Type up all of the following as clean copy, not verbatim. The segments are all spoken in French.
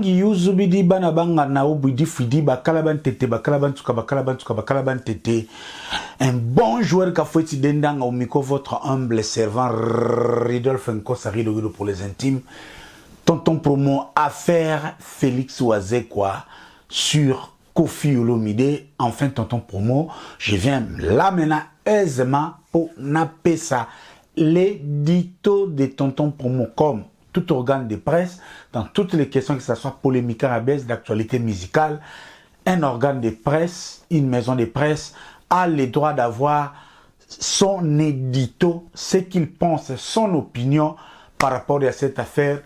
Bangi yuzubidi bana banga na ubidi fidi bakalaban tete bakalaban tete. Un bon joueur qu'a fait dendanga au micro votre humble servant Ridolphe Nkosari pour les intimes. Tonton promo affaire Félix Ouazekwa sur Koffi Olomide. Enfin tonton promo, je viens là maintenant aisément pour napper ça. L'édito de tonton promo comme tout organe de presse, dans toutes les questions, que ce soit polémique, arabesque, d'actualité musicale, un organe de presse, une maison de presse, a le droit d'avoir son édito, ce qu'il pense, son opinion par rapport à cette affaire,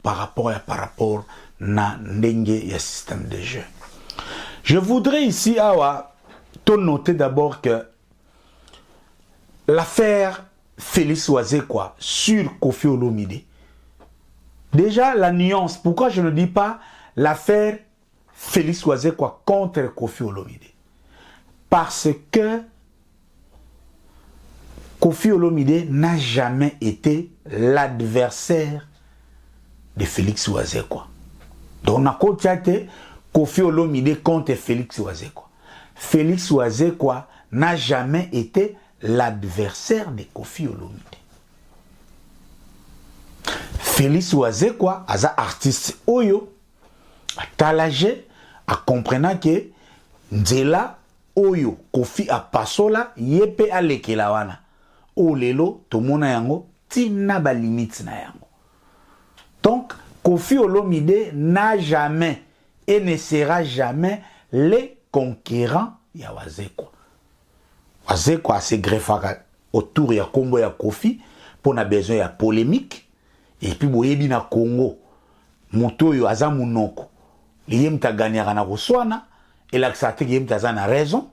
par rapport na ndenge ya système de jeu. Je voudrais ici noter d'abord que l'affaire Félix Ouazekwa sur Koffi Olomide. Déjà, la nuance. Pourquoi je ne dis pas l'affaire Félix Ouazekwa contre Koffi Olomide? Parce que Koffi Olomide n'a jamais été l'adversaire de Félix Ouazekwa. Donc, on a constaté Koffi Olomide contre Félix Ouazekwa. Félix Ouazekwa n'a jamais été l'adversaire de Koffi Olomide. Félix Ouazekwa, as artiste oyo, a talagé, a comprenant que Nzela oyo, Koffi a pasola, yepe a lekela wana. O lelo, tomona yango, tina ba limite na yango. Donc, Koffi Olomide n'a jamais et ne sera jamais le conquérant ya Ouazekwa. Ouazekwa se greffera autour ya Congo ya Koffi pour na besoin ya polémique et puis boyebi na Congo moto yo aza munoko liyem ta gagnera na roswana et l'accès yem ta za na raison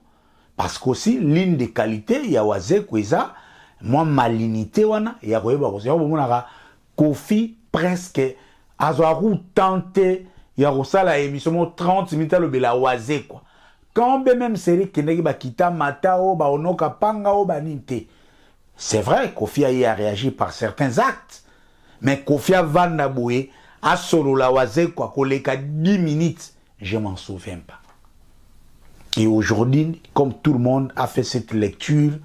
parce qu'aussi l'une des qualités ya Ouazekwa eza moi malinité wana ya koyeba ko ya bomona Koffi presque azoaru tenté ya rosala émission 30 minutes le bela Ouazekwa. Quand même série qui n'est pas kita matao ba onoka panga o banite. C'est vrai Koffi a réagi par certains actes, mais Koffi a vandaboué a solo la Ouazekwa koleka 10 minutes, je m'en souviens pas. Et aujourd'hui, comme tout le monde a fait cette lecture,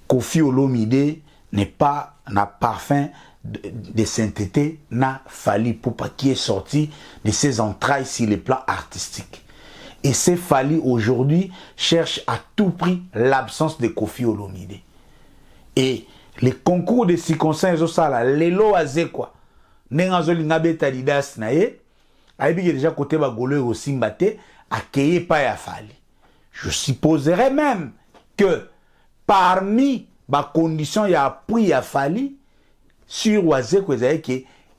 Koffi Olomide n'est pas n'a parfum de sainteté, n'a Fally Ipupa qui est sorti de ses entrailles sur le plan artistique. Et c'est Fally aujourd'hui cherche à tout prix l'absence de Koffi Olomide. Et les concours de circonstances, ça là, Lelo Ouazekwa, Nengazoli Ngabeta Didas Naye, Aïbi déjà côté Bagole au Simbate, accueilli pas à Fally. Je supposerais même que parmi les conditions, il y a appris à Fally sur Ouazekwa,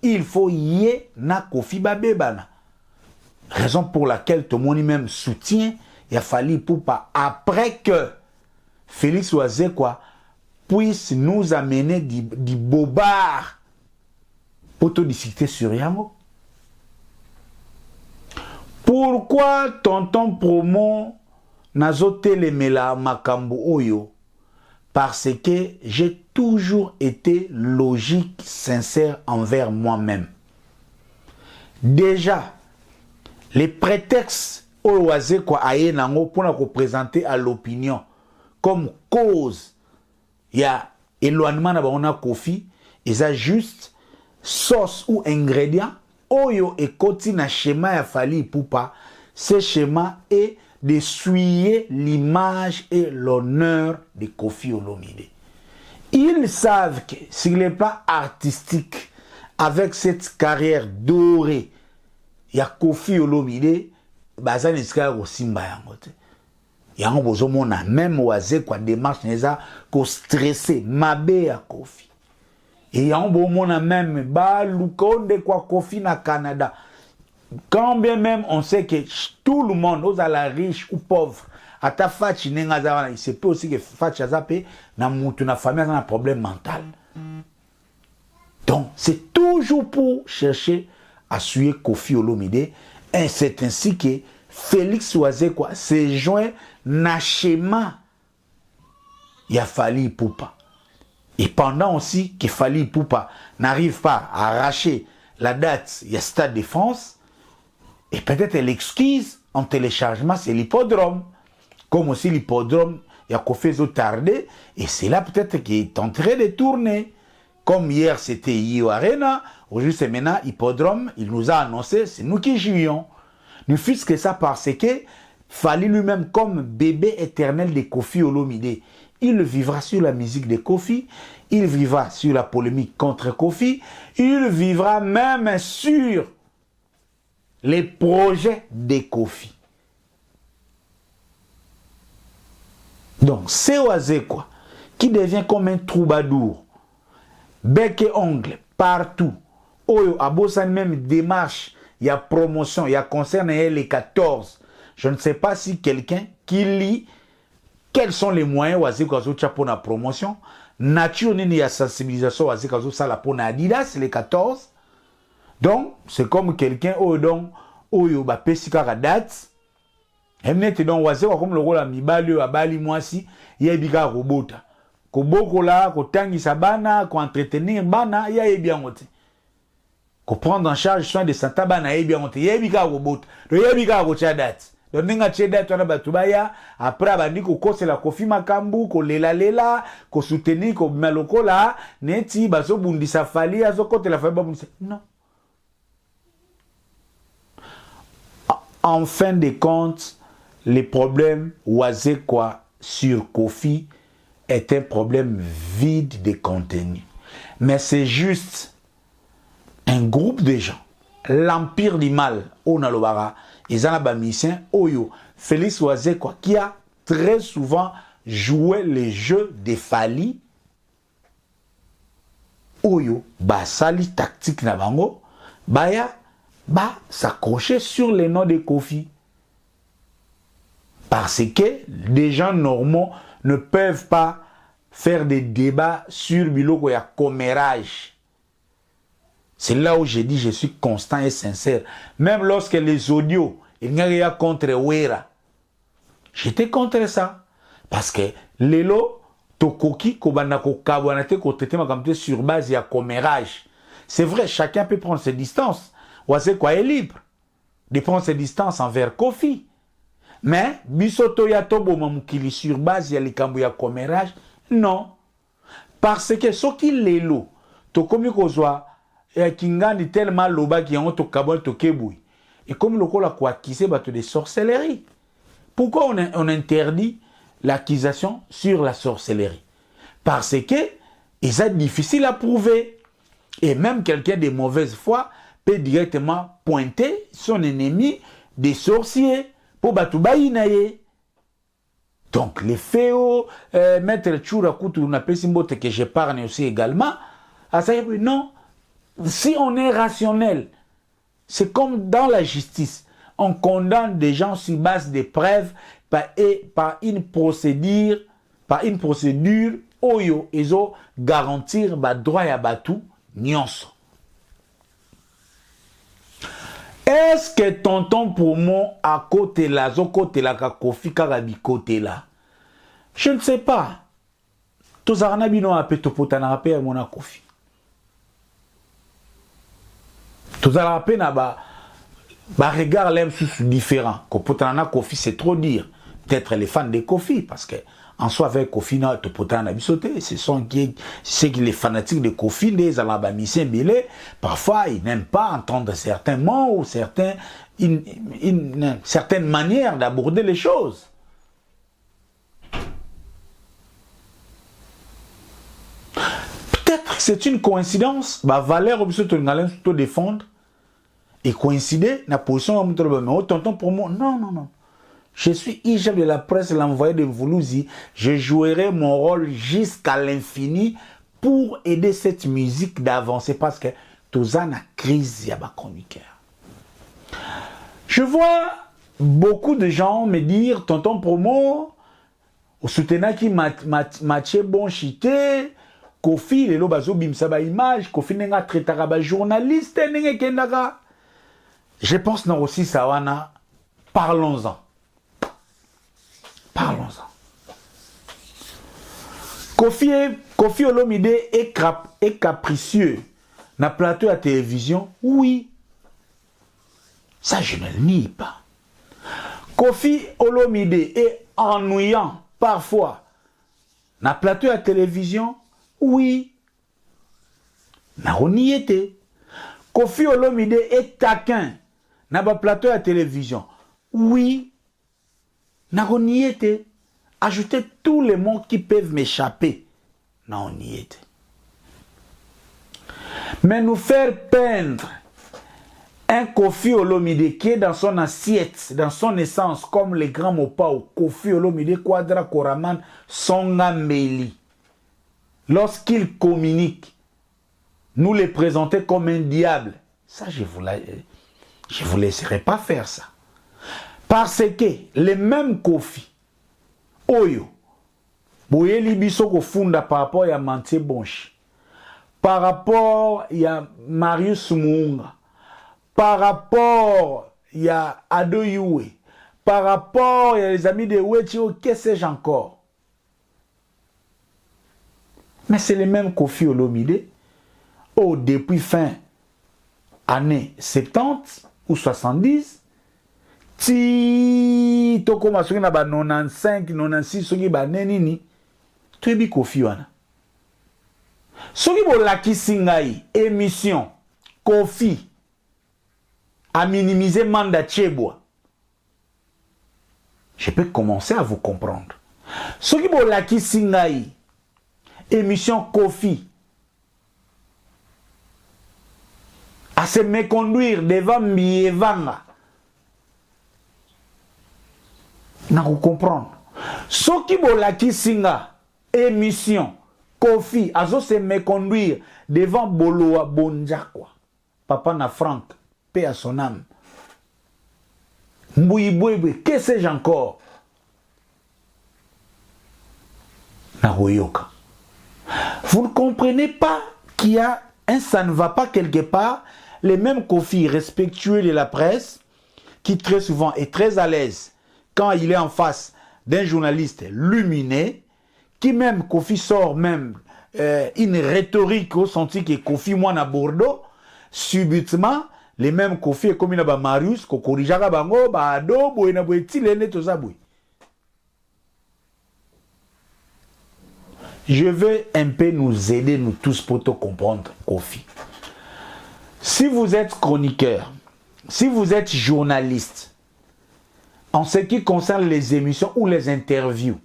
il faut y na Koffi Babebana. Raison pour laquelle tout le monde même soutient, il a fallu pour pas après que Félix Ouazekwa puisse nous amener du bobard pour te discuter sur Yango. Pourquoi tonton promo n'a zoté les mela makambo oyo? Parce que j'ai toujours été logique, sincère envers moi-même. Déjà, les prétextes au Ouazekwa aye nango pour nous présenter à l'opinion comme cause il y a éloignement na bana Koffi et ça juste sauce ou ingrédient oyo et koti na schéma ya Fally Ipupa. Ce schéma est d'essuyer l'image et l'honneur de Koffi Olomide. Ils savent que sur le plan artistique, avec cette carrière dorée, il y a Koffi Olomide, bazan iska ko simba yango te. Yango bozomona même Ouazekwa démarche neza ko stressé mabe ya Koffi. Et yango bomona même ba lukonde kwa Koffi na Canada. Quand bien même on sait que tout le monde, aux la riche ou pauvre, à ta fachi nengaza, il se peut aussi que fachi azapé na mutu na famille a un problème mental. Donc c'est toujours pour chercher à suivre Koffi Olomide. Et c'est ainsi que Félix Ouazekwa s'est joint na schéma. Il a Fally Ipupa. Et pendant aussi que Fally Ipupa n'arrive pas à arracher la date, il y a Stade de France, et peut-être l'excuse en téléchargement, c'est l'hippodrome. Comme aussi l'hippodrome, il y a Kofi tardé, et c'est là peut-être qu'il est en train de tourner. Comme hier, c'était IO Arena, aujourd'hui c'est maintenant hippodrome, il nous a annoncé, c'est nous qui jouions. Ne fût-ce que ça parce que fallait lui-même comme bébé éternel de Kofi Olomide. Il vivra sur la musique de Kofi, il vivra sur la polémique contre Kofi, il vivra même sur les projets de Kofi. Donc, c'est Oazé quoi, qui devient comme un troubadour, bec et ongle, partout. Oyo, a même démarche, il y a promotion, il y a concert, les 14. Je ne sais pas si quelqu'un qui lit quels sont les moyens Oazé Kazo pour la promotion. Nature, il y a sensibilisation Oazé Kazo ça la pour Adidas, les 14. Donc, c'est comme quelqu'un, Oyo, Pesika date. Emnete donc Oazé comme le rôle à Mibali, à Bali, moi si, il y a biga robota. Ko boko la, ko tangisa bana, ko entretenir bana, il y a bien monté. Ko prendre en charge soin de Santa bana, il y a bien monté. Il y a biga robota. Il y a biga robota date. Donc ninga cheda to na batubaya, après abandi ko kose la Kofi Makambu, ko lela, ko soutenir ko maloko la, neti baso bundisa fali azo kote la fali bundisa. Non. En fin de compte, les problèmes Oazé quoi sur Kofi est un problème vide de contenu. Mais c'est juste un groupe de gens, l'empire du mal, Onalobara, ils ont un mission, Oyo, Félix Oazé quoi, qui a très souvent joué les jeux des Fali, Oyo, Sali tactique Nabango, Baya, s'accrocher sur les noms de Kofi. Parce que des gens normaux ne peuvent pas faire des débats sur Biloko ya commérage. C'est là où j'ai dit je suis constant et sincère. Même lorsque les audios, il n'y a rien contre Ouera. J'étais contre ça. Parce que Lelo, Tokoki, Kobanako Kabwanate, Kotété Makamte sur base ya commérage. C'est vrai, chacun peut prendre ses distances. Oazé quoi est libre de prendre ses distances envers Kofi. Mais, bisoto ya tobo mamukili sur base ya likambo ya commérage, non. Parce que ce qui est l'eau, to komi kozwa, kingani tellement loba qui ont to kabol to keboui. Et comme le kola kwa kise bato de sorcellerie. Pourquoi on interdit l'accusation sur la sorcellerie? Parce que c'est difficile à prouver. Et même quelqu'un de mauvaise foi peut directement pointer son ennemi des sorciers. Pour Batoubaï naye. Donc, les féos, Maître Tchoura Koutou, on appelle Simbote que j'épargne aussi également. Non, si on est rationnel, c'est comme dans la justice. On condamne des gens sur base de preuves par une procédure, oyo, ezo garantir droit à Batou, nyonso. Est-ce que tonton Promo à côté là, zo côté là, Kofi Karabi côté là? Je ne sais pas. Tous arnabino a peto potana rapé à mon Kofi. Tous arnabino na ba regard l'aime sous différent. Kopotana Kofi c'est trop dire. Peut-être les fans de Kofi parce que en soi avec Kofi na to potana bisoté, ce sont les fanatiques de Kofi des alabamisien belé, parfois ils n'aiment pas entendre certains mots ou certaines manières d'aborder les choses. Peut-être que c'est une coïncidence, Valère bisoto ngalen to défendre et coïncider na position mais tonton pour moi non. Je suis chef de la presse, l'envoyé de Voulouzi. Je jouerai mon rôle jusqu'à l'infini pour aider cette musique d'avancer parce que tout ça na crise yaba chroniqueur. Je vois beaucoup de gens me dire tonton Promo au soutenant qui matché bon chité Kofi le bazo bimsa ba image Kofi nenga traitara ba journaliste nenga kendaka. Je pense non aussi ça wana parlons-en. Parlons-en. Kofi Olomide est capricieux. na plateau à télévision, oui. Ça, je ne le nie pas. Kofi Olomide est ennuyant parfois. Na plateau à télévision, oui. Na renie été. Kofi Olomide est taquin. Na plateau à télévision, oui. Na renie été. Ajoutez tous les mots qui peuvent m'échapper. Non, on y était. Mais nous faire peindre un Kofi Olomide qui est dans son assiette, dans son essence, comme les grands Mopao, Kofi Olomide, Quadra Koraman, Songa Meli. Lorsqu'il communique, nous les présenter comme un diable. Ça, je vous laisserai pas faire ça. Parce que les mêmes Kofi, Oyo, Boyeli biso ko funda par rapport à Mantier Bonchi, par rapport à Marius Munga, par rapport à Ado Yue, par rapport à les amis de Wetio, que sais-je encore. Mais c'est les mêmes Kofi Olomide, oh, depuis fin année 70 ou 70, si toko masuki na ba 95, 96, soki ba nenini, tu es Kofi wana. Soki bo lakisi ngai émission Kofi a minimisé Manda Tcheboa, je peux commencer à vous comprendre. Soki bo lakisi ngai émission Kofi à se méconduire devant Mievanga, na vous comprendre. Soki bo lakisi ngai émission Kofi azo se méconduire devant Boloa Bonjakwa, papa na Franck, paix à son âme. Mbouibouéboué, que sais-je encore? Nahoyoka. Vous ne comprenez pas qu'il y a un ça ne va pas quelque part. Les mêmes Kofi respectueux de la presse, qui très souvent est très à l'aise quand il est en face d'un journaliste luminé, qui même Kofi sort même une rhétorique au senti que Kofi moi à Bordeaux, subitement les mêmes Kofi comme il a Marius, Kokorijaka bango, ba ado, boina boeti lene to zabui. Je veux un peu nous aider nous tous pour te comprendre Kofi. Si vous êtes chroniqueur, si vous êtes journaliste, en ce qui concerne les émissions ou les interviews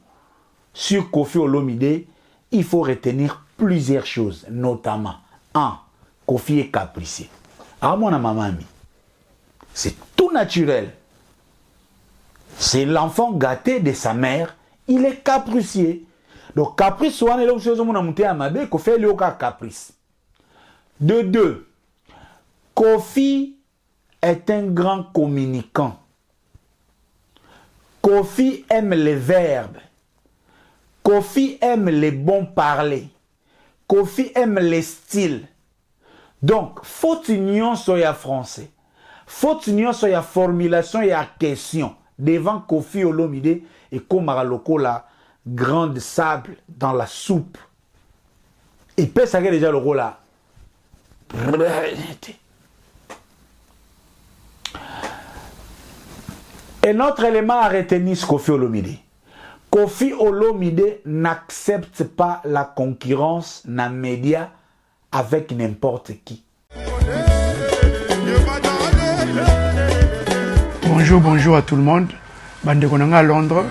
sur Kofi Olomide, il faut retenir plusieurs choses, notamment 1. Kofi est capricieux. Ah, mon mamami, c'est tout naturel. C'est l'enfant gâté de sa mère, il est capricieux. Donc, caprice, soit on chose mon amour à ma belle, Kofi est le caprice. De 2, Kofi est un grand communicant. Kofi aime les verbes. Kofi aime les bons parlers. Kofi aime les styles. Donc, faut union soya français. Faut union soya formulation et à question. Devant Kofi Olomide et Komaraloko la grande sable dans la soupe. Et peut ça déjà le rôle là. Un autre élément à retenir sur Kofi Olomide. Kofi Olomide n'accepte pas la concurrence dans les médias avec n'importe qui. Bonjour à tout le monde. Bande Konanga à Londres.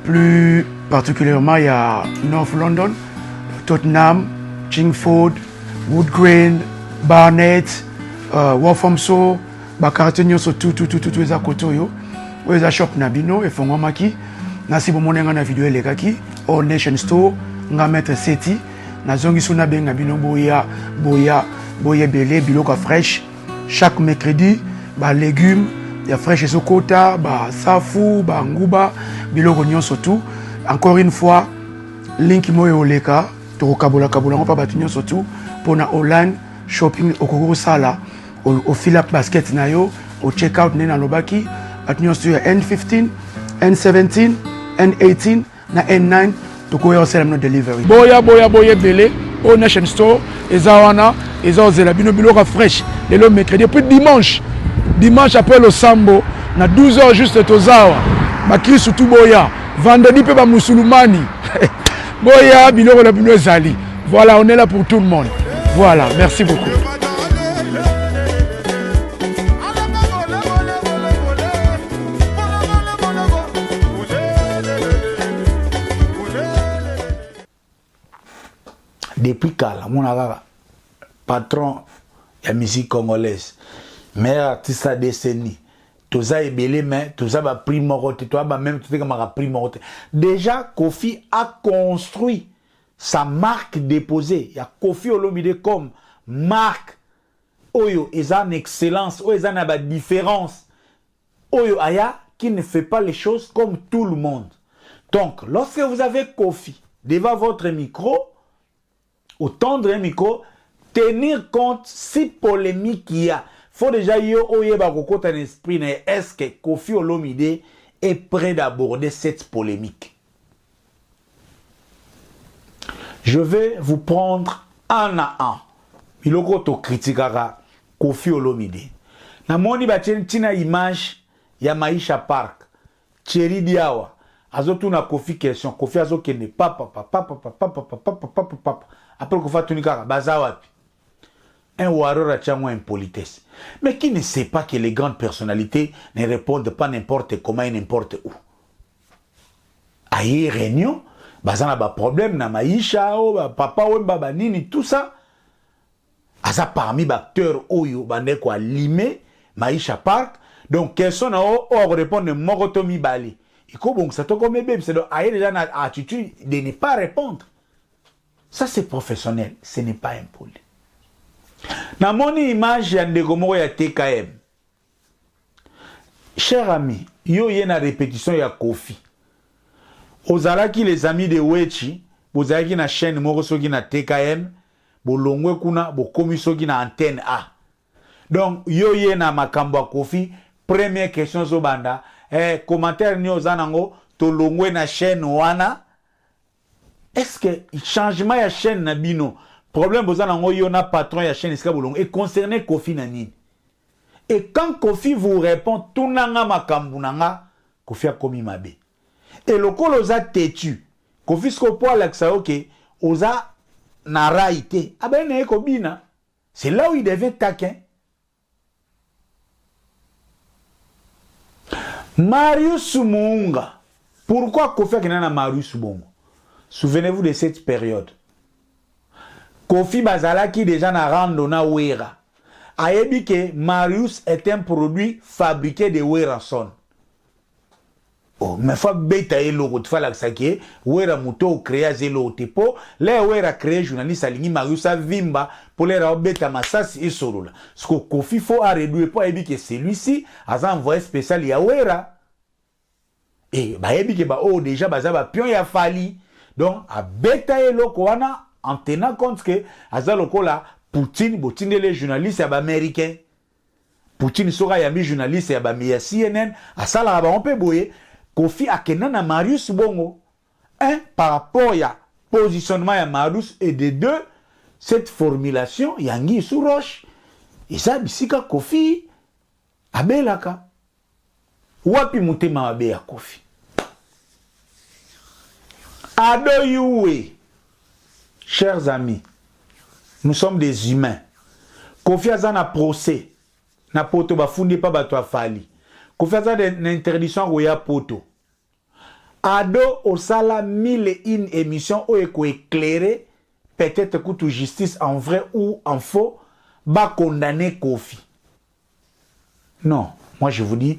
Plus particulièrement, il y a North London, Tottenham, Chingford, Woodgreen, Barnet, Walthamstow, Bakartenyo, tout les akotoyo. Les shop Nabino et Fongomaki. Nasi bomonenga na vidéo elekaki au Nation Store nga mettre seti na zongi suna benga bino boya belé biloko fresh chaque mercredi ba légumes ya fresh sokota ba safu ba nguba biloko nyonso tout encore une fois link moyo oleka to kabola pa batunyo surtout pour na online shopping okoko sala au fill up basket na yo au check out na lobaki batunyo sur N15 N17 N18 na N9 to go yourself no delivery. Boya belé au Nation Store ezawana et ça c'est la bino biloko fraîche le mercredi puis dimanche après le sambo na 12h juste tozawa ba Kristo tout boya vendredi pe ba musulmani boya biloko la bino ezali. Voilà, on est là pour tout le monde. Voilà, merci beaucoup. Depuis Kala, mon patron de la musique congolaise, meilleur artiste à décennie, tous a ébélé, mais tous a pris moroté, toi même tu sais comment pris moroté. Déjà, Kofi a construit sa marque déposée. Il y a Kofi Olomide comme marque. Oyo, ils ont une excellence, oyo, ils ont une différence. Oyo Aya qui ne fait pas les choses comme tout le monde. Donc, lorsque vous avez Kofi devant votre micro, au tendre un micro, tenir compte si polémique il y a. Faut déjà un esprit, est-ce que Kofi Olomide est prêt d'aborder cette polémique? Je vais vous prendre un à un. Biloko to critiquera Kofi Olomide. Na moni ba tina image ya Maisha Park. Thierry Diawa. Azotu na Kofi question. Kofi azo kene papa. Après Kofi tunika bazawapi. Un warrior a tient impolitesse. Mais qui ne sait pas que les grandes personnalités ne répondent pas n'importe comment et n'importe où. Aïe réunion, bazana ba problème na Maisha papa baba nini tout ça. Asa parmi les acteurs oyo bande ko limé Maisha Park. Donc question na o répondre Morotomi Bali. Il faut bon ça to comme bébé c'est donc aïe déjà na attitude de ne pas répondre. Ça c'est professionnel, ce n'est pas impoli. Na moni image ya ndeko moko ya TKM. Cher ami, yo yena répétition ya Kofi. Ozalaki les amis de Wechi, bozalaki na chaîne moko soki na TKM, bolongwe kuna bokomi soki na antenne A. Donc yo yena makambo ya Kofi, première question zo banda, commentaire ni ozanango to longwe na chaîne wana. Est-ce que changement ya chaîne na bino problème bozanango yo na patron ya chaîne iska bolongo et concerné Kofi na nini? Et quand Kofi vous répond tout nanga makambu nanga, Kofi a komi mabe. Et le col osa têtu, Kofi sko po alaksa ok, osa na raité. Ah ben ne kobina. C'est là où il devient taquin. Marius Munga. Pourquoi Kofi a na Marius Munga? Souvenez-vous de cette période. Kofi Bazalaki déjà na rando na Wera. Ayebi que Marius est un produit fabriqué de Werason. Oh, mais faut beta elo ko tfa la saké, Wera muto créa zelo tepo, les Wera créé journaliste alingi Marius a vimba pour les beta masasi et sorola. Ce que Kofi faut a réduire pour ayebi que celui-ci a envoyé spécial ya Wera. Et ba ayebi que ba oh déjà baza ba pion ya fali. Donc a beta elo ko wana en tenant compte que azaloko la Poutine les journalistes américains. Poutine sera yami journaliste ya CNN, a sala ba on peut boyer Kofi akenana Marius Bongo. Un par rapport à positionnement ya Marius et de deux cette formulation yangi sous roche. Et ça bisika Kofi abelaka. Wapi mutema mabe ya Kofi. Adoyoué. Chers amis, nous sommes des humains. Kofi Azan a procès. Na poto ba fundi pa bato afali. Kofi Azan na interdiction roya poto. Ado osala 1001 émissions où eko éclairer peut-être que justice en vrai ou en faux ba condamner Kofi. Non, moi je vous dis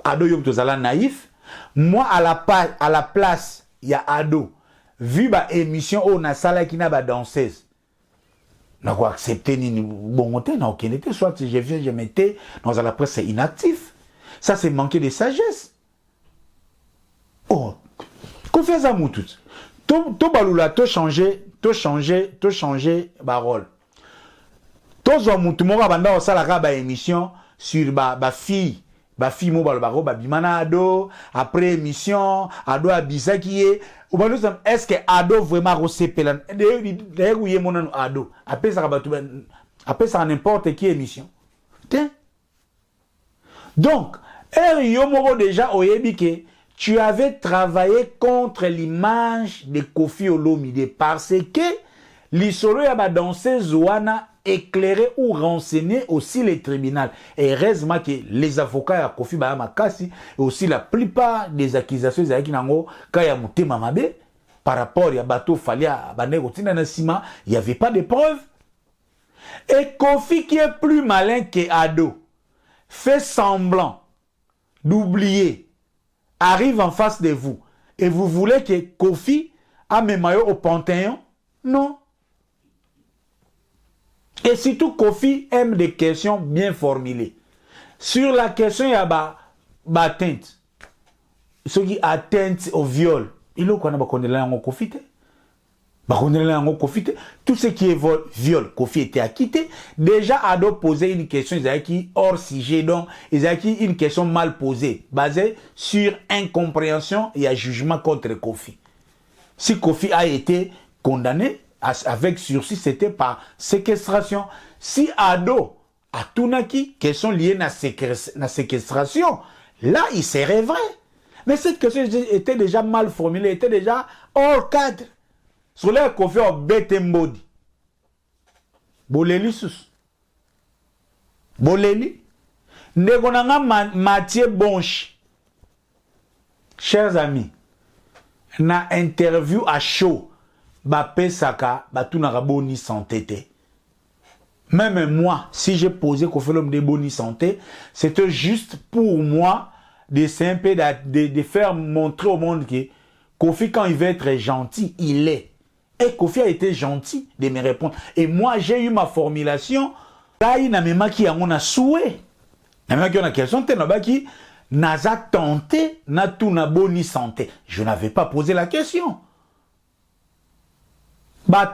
Ado yom tozala naïf. Moi à la place il y a Ado. Vu ba émission où na sala qui na ba danseuse. N'a quoi accepter ni bon temps n'a aucun été soit je viens je mettais dans la presse c'est inactif. Ça c'est manquer de sagesse. Oh. Confiance à moi tout. To balula to changer parole. To zo mutu mo banda o sala ka ba émission sur ba fille ba fimo ba baro ba bimana ado après émission ado abisaki ye est-ce que ado vraiment recépela d'ailleurs oui mon ado après ça n'importe qui émission tiens donc yomo déjà oyebi que tu avais travaillé contre l'image de Koffi Olomide parce que l'isolo ya ba danseuse wana éclairer ou renseigner aussi les tribunaux. Et heureusement que les avocats à Koffi Makasi et aussi la plupart des accusations qui n'ont kaya mutema mabe par rapport à bateau falia banego tina na sima, il n'y avait pas de preuves. Et Koffi qui est plus malin que Ado fait semblant d'oublier, arrive en face de vous et vous voulez que Koffi a mes maillots au Panthéon? Non. Et surtout, Koffi aime des questions bien formulées. Sur la question, il y a atteinte. Ce qui atteinte au viol. Il y a tout ce qui est viol, Koffi était acquitté. Déjà, Ado posé une question, ils avaient hors sujet, donc ils avaient une question mal posée, basée sur incompréhension et un jugement contre Koffi. Si Koffi a été condamné, avec sursis, c'était par séquestration. Si Ado a tout naki, questions liées à la séquestration, là, il serait vrai. Mais cette question était déjà mal formulée, était déjà hors cadre. Sur les Koffi au Betembodi. Boleli sus. Boleli. Negonanga Mathieu Bonche. Chers amis, na interview à chaud. Bapé Saka, Batunara Boni santé. Même moi, si j'ai posé Koffi Olomide Boni santé, c'était juste pour moi de faire montrer au monde que Koffi, quand il veut être gentil, il est. Et Koffi a été gentil de me répondre. Et moi, j'ai eu ma formulation. Là, il n'a même qui a mon souhait. Il n'a même qui a une question, qui n'a tenté, n'a tout na Boni santé. Je n'avais pas posé la question.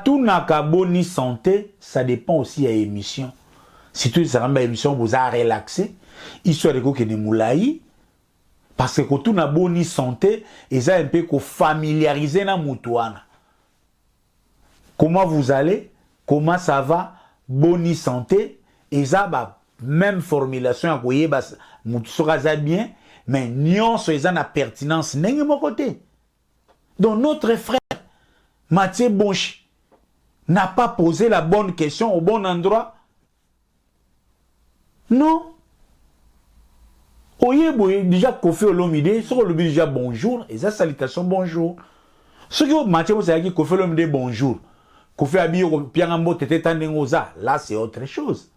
Tout n'a qu'à Boni santé, ça dépend aussi à l'émission. Si tu as une émission, vous avez relaxé. Histoire de que ne moulaï. Parce que tout n'a Boni santé, et ça un peu familiariser na moutouana. Comment vous allez? Comment ça va? Boni santé. Et ça, même formulation, vous voyez, ça bien. Mais nion, ça a pertinence. N'est mon côté. Donc, notre frère, Mathieu Bonche, n'a pas posé la bonne question au bon endroit. Non. Oye, déjà, Koffi Olomide, sur le déjà bonjour, et ça, salutation, bonjour. Ce que Mathieu Bonche a dit, Koffi Olomide, bonjour. Koffi Abi, Piangambo, Tete Tandengoza, là, c'est autre chose.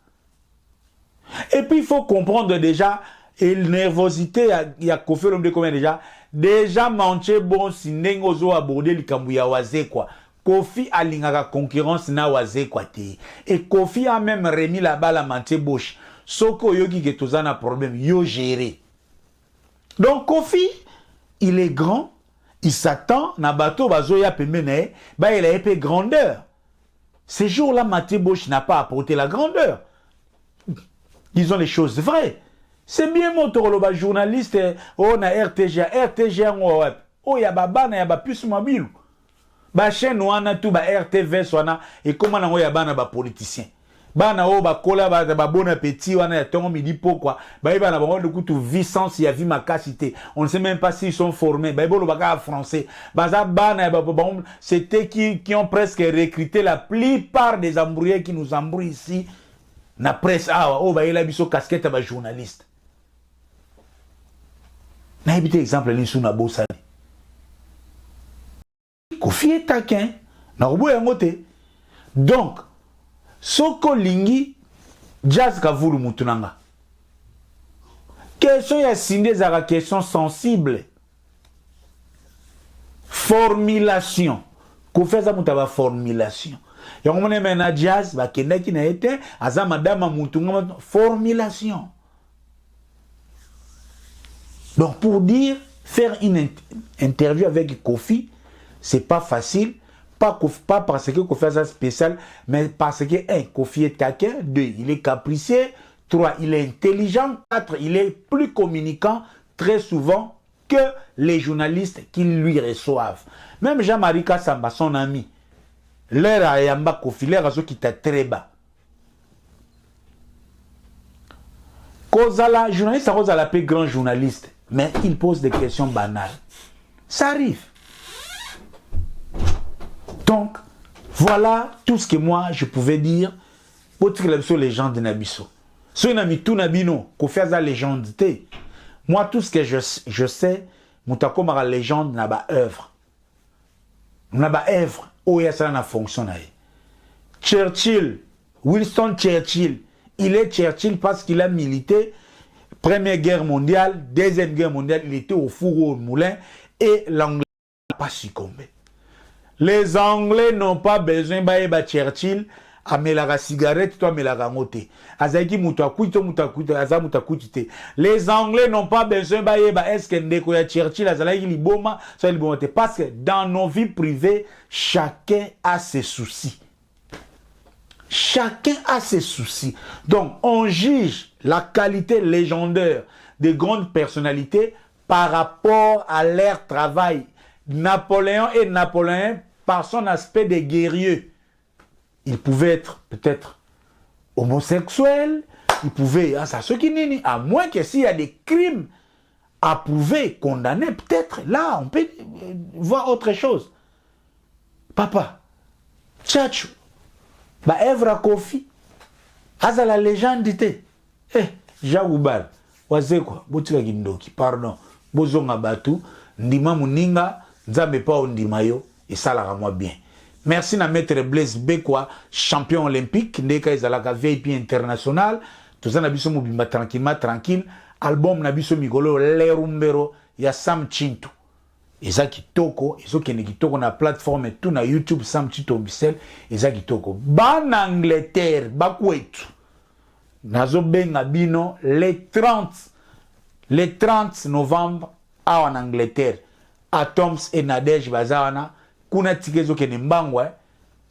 Et puis, il faut comprendre déjà, et la nervosité, il y a Koffi Olomide, combien déjà, Mathieu Bonche, si Nengozo abordé le Kambouya Wazé, quoi. Koffi a l'ingaka concurrence na Wazé, quoi. Et Koffi a même remis la balle à Mathieu Bonche. Soko yogi que tout ça n'a problème, yo géré. Donc Koffi, il est grand, il s'attend, na bateau bazoya pemene, il a épée grandeur. Ces jours-là, Mathieu Bonche n'a pas apporté la grandeur. Disons les choses vraies. C'est bien mon toroloba journaliste, on a RTGA, oh ya babana ya ba plus mobile. Ba chaîne wana tout ba RTV swana et comment na ya bana ba politicien. Bana o ba kola ba bon appétit wana ya tongo midi pourquoi ba bana ba de kutu vicence ya vie makasité. On ne sait même pas s'ils sont formés. Ba bolo ba français. Baza bana ba c'était qui ont presque recruté la plupart des embrouillés qui nous embrouillent ici. Na presse oh ba ila biso casquette ba journaliste. Na éviter exemple ni suna bosani. Koffi est taquin. Na obo yangote. Donc Soko lingi jazz kavulu mutunanga. Question ya sinde zara question sensible. Formulation. Koffi za mutaba formulation. Yango mone mena jazz ba kenda ki na ete aza madama mutunga formulation. Donc pour dire faire une interview avec Koffi, c'est pas facile. Pas parce que Koffi est spécial, mais parce que, un, Koffi est taquin, deux, il est capricieux, 3, il est intelligent. 4, il est plus communicant très souvent que les journalistes qui lui reçoivent. Même Jean-Marie Kassamba, son ami, l'air à Yamba Kofi, l'air à ceux qui t'a très bas. Kozala, journaliste, ça cause à l'appeler grand journaliste, mais il pose des questions banales. Ça arrive. Donc, voilà tout ce que moi je pouvais dire pour que la légende de Nabiso. Si on a mis tout Nabino, qu'on fait la légende, moi tout ce que je sais, Moutako ma légende n'a pas œuvre. N'a pas œuvre, où il y a ça dans fonction. Churchill, Winston Churchill, il est Churchill parce qu'il a milité Première Guerre mondiale, Deuxième Guerre mondiale, il était au four au moulin et l'Anglais n'a pas succombé. Les Anglais n'ont pas besoin de Churchill à la cigarette, toi, mais la ramote. Les Anglais n'ont pas besoin de Churchill parce que dans nos vies privées, chacun a ses soucis. Chacun a ses soucis. Donc, on juge la qualité légendaire des grandes personnalités par rapport à leur travail. Napoléon et Napoléon, par son aspect de guerrier, il pouvait être peut-être homosexuel, il pouvait, à moins que s'il y a des crimes approuvés, condamnés, peut-être, là, on peut voir autre chose. Papa, Tchatchou, Evra Kofi, Aza la légende, Jagoubal, Wazekwa, Boutika Gindoki, pardon, Bozonga Batu, Ndima Muninga, Nzambe pa Ondimayo, et ça la moi bien. Merci à Maître Blaise Bekwa, champion olympique, Ndeka Ezalaka VIP international, tout ça Nabiso Mobimba tranquille, album Nabiso Migolo, Lerumbero, ya Sam Chintu. Eza kitoko, ezo kene kitoko na plateforme tout na YouTube Sam Chintu Mbisel, eza kitoko. Ban Angleterre, bakwetu. Nazo benga bino le 30 novembre en Angleterre. Atoms et Nadej Bazawana, kuna tikezo kene mbangwa,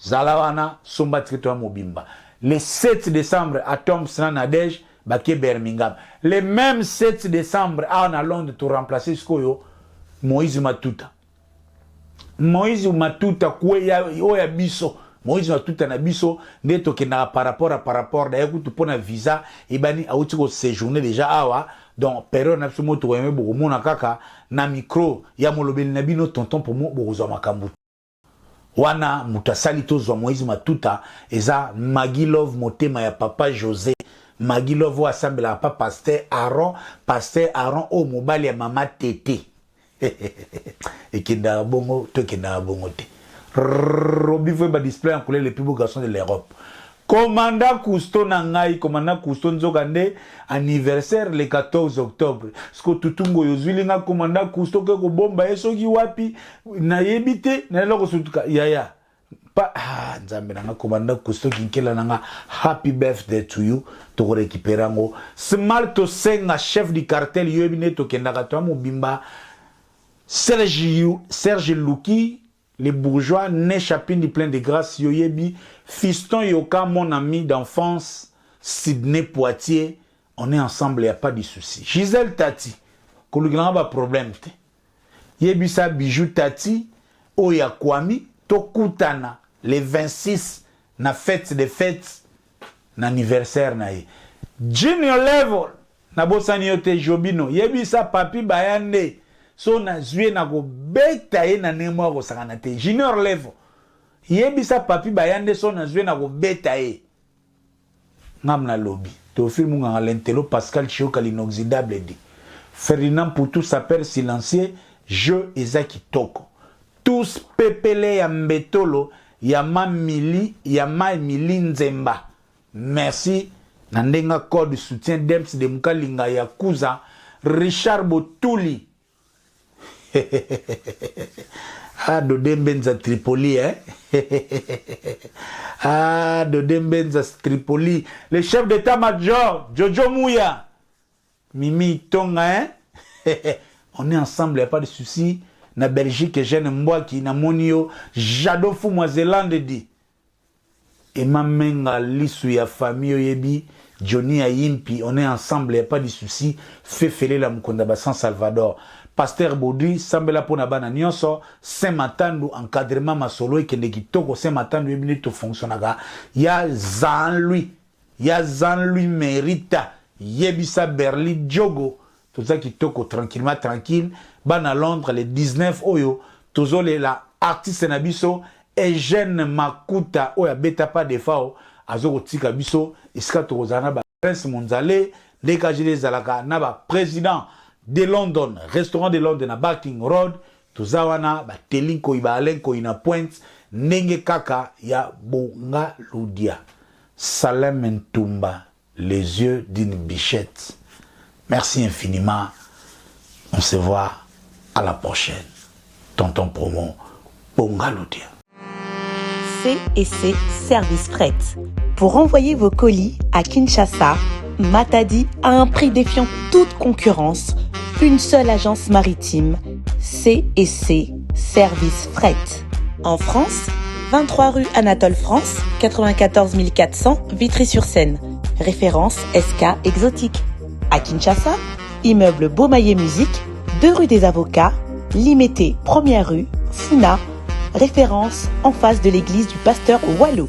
Zalawana, Somba Tiketo Mobimba. Le 7 décembre, Atoms et Nadej, Baké Birmingham. Le même 7 décembre, à Londres, pour remplacer Skoyo, Moïse Matuta. Moïse Matuta, Kouya, Oya Biso. Moïse Matuta na Biso, Neto Kena par rapport, d'ailleurs, tu prends un visa, et bani, a outiko séjourné déjà, awa. Donc, période absolument tout aimé beaucoup mon akaka na micro ya molobeli na bino tonton pour moi bozo makambu wana mutasali to zo Moïse Matuta eza Magilove motema ya papa José Magilove wa sambela papa pasteur Aaron o mobali ya mama Tété et kinda bongo to kinda bongo te Robi veut ba display en couleur les plus beaux garçons de l'Europe. Commandant Cousteau Nangai, commandant Cousteau Nzogande, anniversaire le 14 octobre. Sko tutungo yozulinga commandant Cousteau ke ko bomba esoki wapi na yebite na loko sutuka yaya. Pa nzambe nanga commandant Cousteau kinkela nanga happy birthday to you to récupérer ngo. Smart to senga chef du cartel yebine to kendaka to mobimba. Serge Louki les bourgeois, né chapin du plein de grâce, yoyebi, fiston yoka, mon ami d'enfance, Sydney Poitiers, on est ensemble, il n'y a pas de souci. Gisèle Tati, que le grand pas problème. Yebi sa bijou Tati, Oya Kwami, Tokutana, les 26, na fête des fêtes, na anniversaire na ye. Junior level, na bosani yote Jobino, yebi sa papi bayande, so na zue na go beta ye na nemo ko sakana te junior level yebisa papi bayande so na zue na go beta ye ngam na lobby to film nga l'entelo Pascal Chioka l'inoxydable dit Ferdinand Poutou s'appelle silencieux jeu ezaki toko tous pepele ya mbetolo ya mamili ya Emily Nzemba merci na ndenga code soutien Dems de Mukalinga ya Kuza Richard Botuli Ah, Dodembenza Tripoli, hein? Ah, Dodembenza Tripoli. Le chef d'état-major, Jojo Mouya. Mimi Tonga, hein? On est ensemble, il n'y a pas de souci. Na Belgique, Jeanne Mbouaki, na Monio, Jado Fou Zélande dit. Et ma menga lisu ya famille yebi, Johnny Ayimpi, on est ensemble, il n'y a pas de souci. Fefele la Mukondaba San Salvador. Pasteur Baudry, Sambela Ponabana Nyonso, Saint-Matandu, encadrement Masolo et Kendekitoko, Saint-Matandu, et bien tout fonctionnaga. Ya Jean-Louis Mérita, Yebisa Berli Djogo, tout ça qui toko tranquillement, tranquille. Ban à Londres, le 19 Oyo, toujours la artiste Nabiso, Eugène Makuta, Oya Beta pas de Fao, Azoko Tika Biso, Iska Tozana, Prince Monzale, Dekajile Zalaka, Naba, président de London, restaurant de London à Barking Road, Tozawana, Telinko Ibalenko Ina Point, Nenge Kaka, Ya Bonga Ludia, Salem Ntumba, les yeux d'une bichette. Merci infiniment. On se voit à la prochaine. Tonton Promo, Bonga Ludia. C&C Service Fret. Pour envoyer vos colis à Kinshasa, Matadi a un prix défiant toute concurrence. Une seule agence maritime, C&C Service Fret. En France, 23 rue Anatole France, 94 400 Vitry-sur-Seine. Référence SK Exotique. À Kinshasa, immeuble Beaumaillé Musique, 2 rue des Avocats, Limité, 1er rue, Funa. Référence en face de l'église du pasteur Wallo.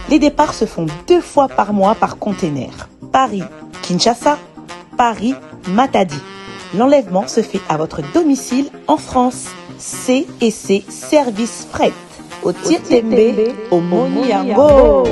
Les départs se font 2 fois par mois par container. Paris, Kinshasa, Paris, Matadi. L'enlèvement se fait à votre domicile en France. C&C Service Fret. Au Tietembe, au Moniango.